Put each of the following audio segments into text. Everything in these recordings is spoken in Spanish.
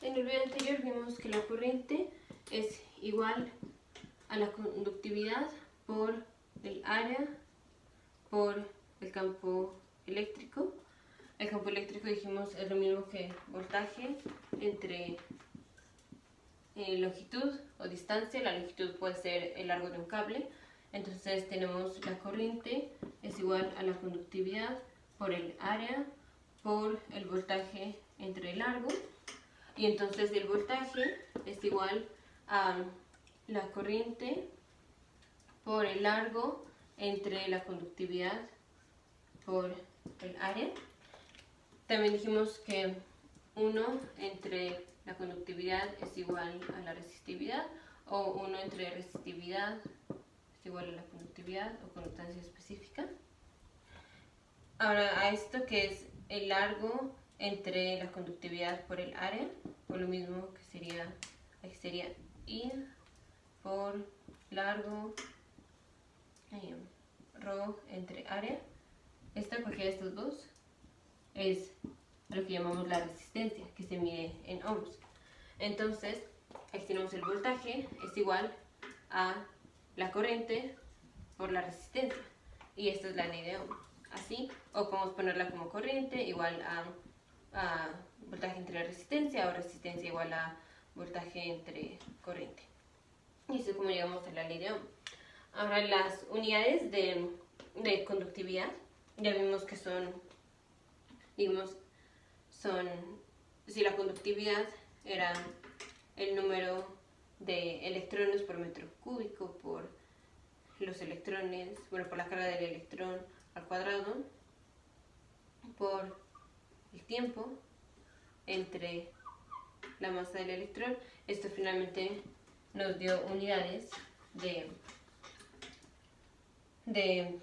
En el video anterior vimos que la corriente es igual a la conductividad por el área por el campo eléctrico. El campo eléctrico, dijimos, es lo mismo que voltaje entre longitud o distancia. La longitud puede ser el largo de un cable. Entonces tenemos la corriente es igual a la conductividad por el área por el voltaje entre el largo. Y entonces el voltaje es igual a la corriente por el largo entre la conductividad por el área. También dijimos que 1 entre la conductividad es igual a la resistividad, o 1 entre resistividad es igual a la conductividad o conductancia específica. Ahora, a esto que es el largo entre la conductividad por el área, o lo mismo que sería, aquí sería I por largo ρ entre área. Cualquiera de estos dos es lo que llamamos la resistencia, que se mide en ohms. Entonces, aquí tenemos el voltaje, es igual a la corriente por la resistencia. Y esta es la ley de Ohm. Así, o podemos ponerla como corriente igual a voltaje entre resistencia, o resistencia igual a voltaje entre corriente. Y eso es como llegamos a la ley de Ohm. Ahora, las unidades de conductividad, ya vimos que son, digamos, si la conductividad era el número de electrones por metro cúbico por los electrones, bueno, por la carga del electrón al cuadrado, por el tiempo entre la masa del electrón. Esto finalmente nos dio unidades de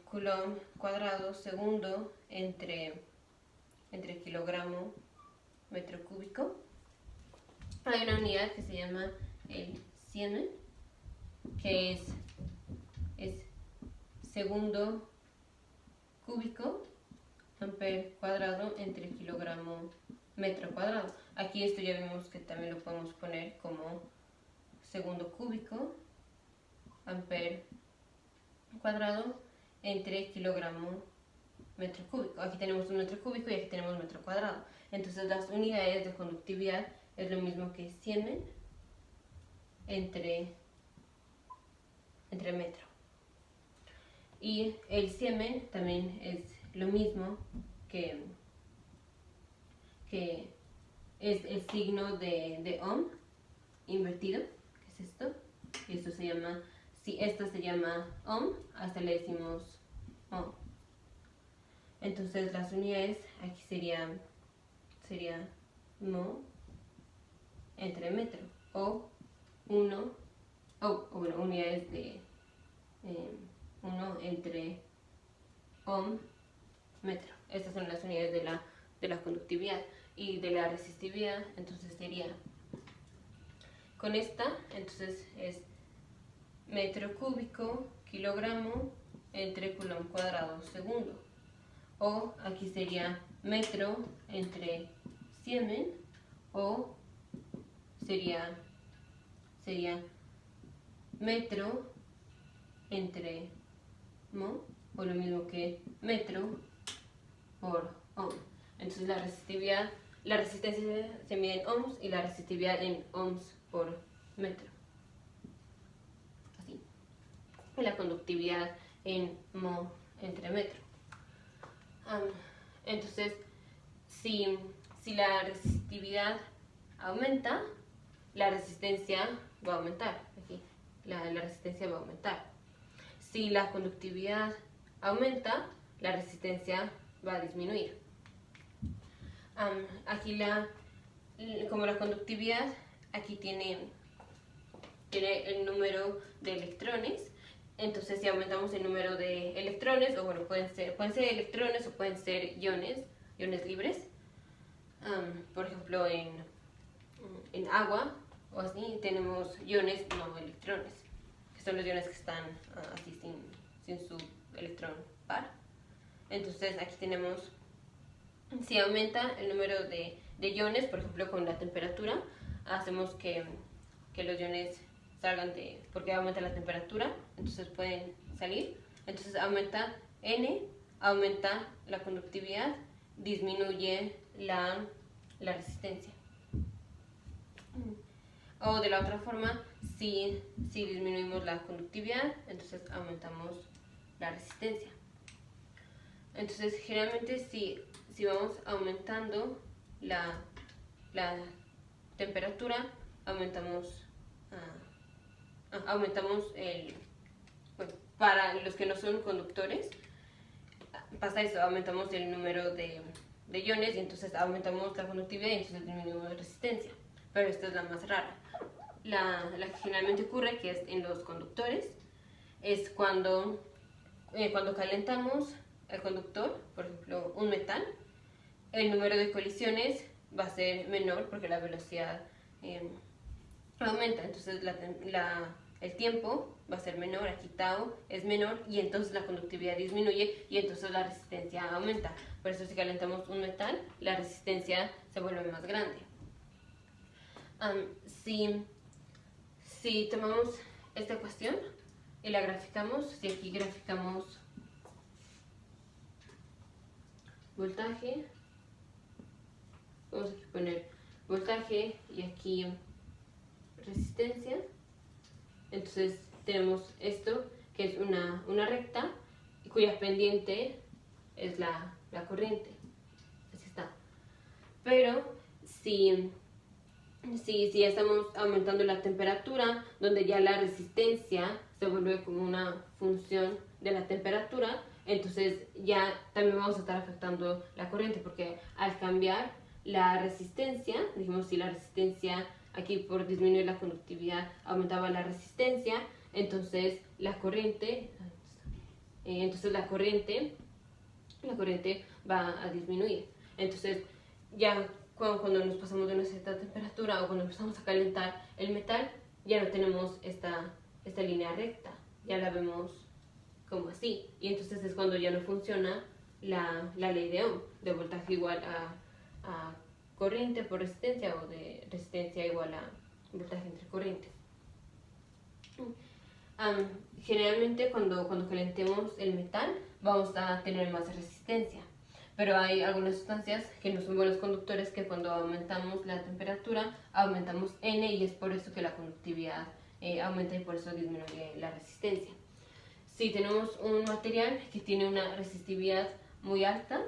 Coulomb cuadrado segundo entre kilogramo metro cúbico. Hay una unidad que se llama el Siemens, que es segundo cúbico amper cuadrado entre kilogramo metro cuadrado. Aquí esto ya vimos que también lo podemos poner como segundo cúbico amper cuadrado entre kilogramo metro cúbico. Aquí tenemos un metro cúbico y aquí tenemos metro cuadrado. Entonces las unidades de conductividad es lo mismo que Siemens entre metro. Y el Siemens también es lo mismo que es el signo de Ohm invertido, que es esto. Y esto se llama, si esto se llama Ohm, hasta le decimos Ohm. Entonces las unidades aquí sería mho entre metro, o 1, bueno, unidades de 1 entre ohm metro. Estas son las unidades de la conductividad. Y de la resistividad, entonces sería con esta, entonces es metro cúbico kilogramo entre coulomb cuadrado segundo, o aquí sería metro entre Siemens, o sería metro entre mho, o lo mismo que metro por ohm. Entonces la resistencia se mide en ohms y la resistividad en ohms por metro. Así. Y la conductividad en mho entre metro. Entonces, si la resistividad aumenta, la resistencia va a aumentar. Aquí, la resistencia va a aumentar. Si la conductividad aumenta, la resistencia va a disminuir. Aquí como la conductividad, aquí tiene el número de electrones. Entonces, si aumentamos el número de electrones, o bueno, pueden ser electrones o pueden ser iones libres. Por ejemplo, en agua o así tenemos iones no electrones, que son los iones que están así sin su electrón par. Entonces, aquí tenemos, si aumenta el número de iones, por ejemplo, con la temperatura, hacemos que los iones salgan porque aumenta la temperatura, entonces pueden salir. Entonces aumenta N, aumenta la conductividad, disminuye la resistencia. O de la otra forma, si disminuimos la conductividad, entonces aumentamos la resistencia. Entonces generalmente si vamos aumentando la temperatura, aumentamos bueno, para los que no son conductores, pasa eso, aumentamos el número de iones y entonces aumentamos la conductividad y entonces disminuimos la resistencia. Pero esta es la más rara. La que generalmente ocurre, que es en los conductores, es cuando calentamos el conductor, por ejemplo un metal, el número de colisiones va a ser menor porque la velocidad aumenta, entonces el tiempo va a ser menor, aquí tau es menor y entonces la conductividad disminuye y entonces la resistencia aumenta. Por eso si calentamos un metal, la resistencia se vuelve más grande. Si tomamos esta ecuación y la graficamos, si aquí graficamos voltaje, vamos aquí a poner voltaje y aquí resistencia, entonces tenemos esto que es una recta cuya pendiente es la corriente, así está. Pero si ya estamos aumentando la temperatura, donde ya la resistencia se vuelve como una función de la temperatura, entonces ya también vamos a estar afectando la corriente, porque al cambiar la resistencia, dijimos si la resistencia aquí por disminuir la conductividad aumentaba la resistencia, entonces la corriente va a disminuir. Entonces ya cuando nos pasamos de una cierta temperatura o cuando empezamos a calentar el metal, ya no tenemos esta línea recta, ya la vemos como así, y entonces es cuando ya no funciona la ley de Ohm, de voltaje igual a corriente por resistencia o de resistencia igual a voltaje entre corriente. Generalmente cuando calentemos el metal vamos a tener más resistencia, pero hay algunas sustancias que no son buenos conductores que cuando aumentamos la temperatura aumentamos N y es por eso que la conductividad aumenta y por eso disminuye la resistencia. Si tenemos un material que tiene una resistividad muy alta,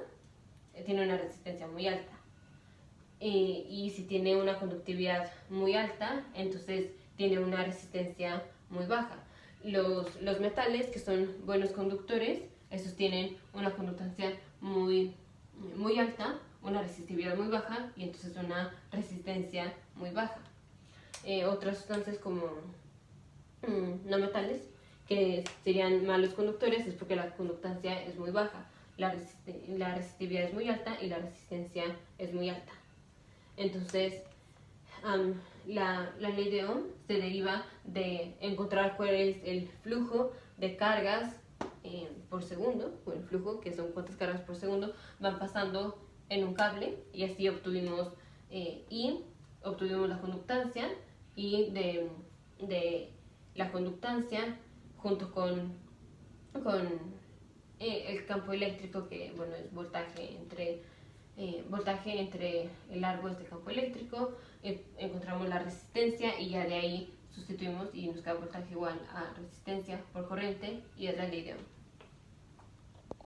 tiene una resistencia muy alta, y si tiene una conductividad muy alta, entonces tiene una resistencia muy baja. Los metales que son buenos conductores, esos tienen una conductancia muy alta, una resistividad muy baja y entonces una resistencia muy baja. Otras sustancias como no metales, que serían malos conductores, es porque la conductancia es muy baja, la resistividad es muy alta y la resistencia es muy alta. Entonces, la ley de Ohm se deriva de encontrar cuál es el flujo de cargas por segundo, o el flujo, que son cuántas cargas por segundo van pasando en un cable, y así obtuvimos la conductancia, y de la conductancia junto con el campo eléctrico, que bueno, es voltaje entre el largo de este campo eléctrico, encontramos la resistencia y ya de ahí sustituimos y nos queda voltaje igual a resistencia por corriente, y es la ley de Ohm.